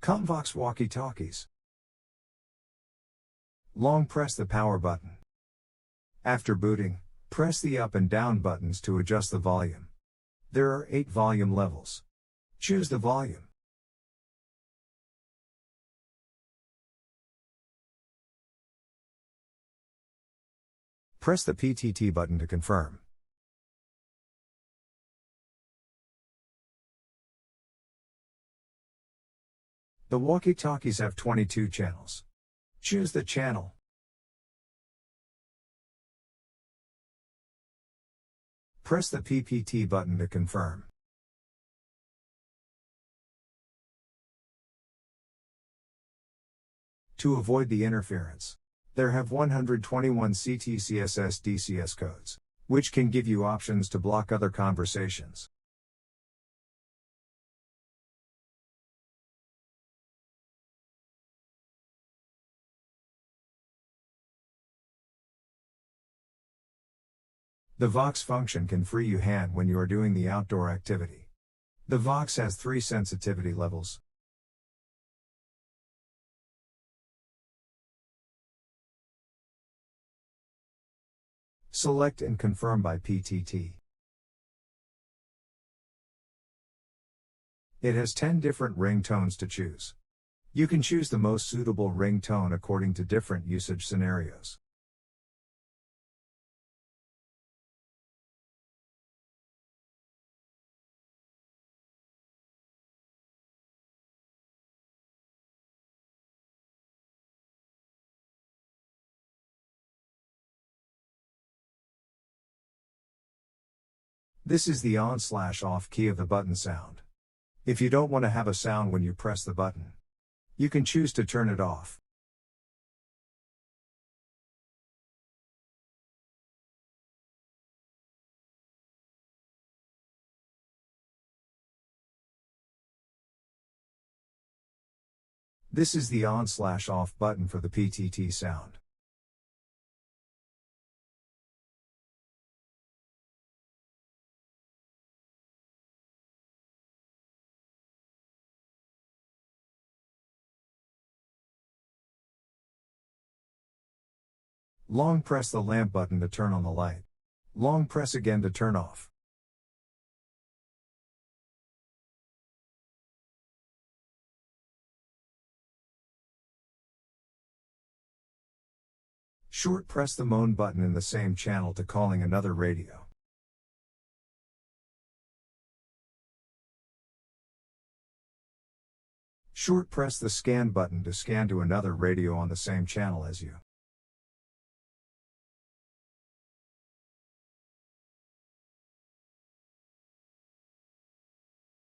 CTCSS Walkie Talkies. Long press the power button. After booting, press the up and down buttons to adjust the volume. There are 8 volume levels. Choose the volume. Press the PTT button to confirm. The walkie-talkies have 22 channels. Choose the channel. Press the PPT button to confirm. To avoid the interference, there have 121 CTCSS DCS codes, which can give you options to block other conversations. The Vox function can free you hand when you are doing the outdoor activity. The Vox has 3 sensitivity levels. Select and confirm by PTT. It has 10 different ringtones to choose. You can choose the most suitable ringtone according to different usage scenarios. This is the on/off key of the button sound. If you don't want to have a sound when you press the button, you can choose to turn it off. This is the on/off button for the PTT sound. Long press the lamp button to turn on the light. Long press again to turn off. Short press the moan button in the same channel to calling another radio. Short press the scan button to scan to another radio on the same channel as you.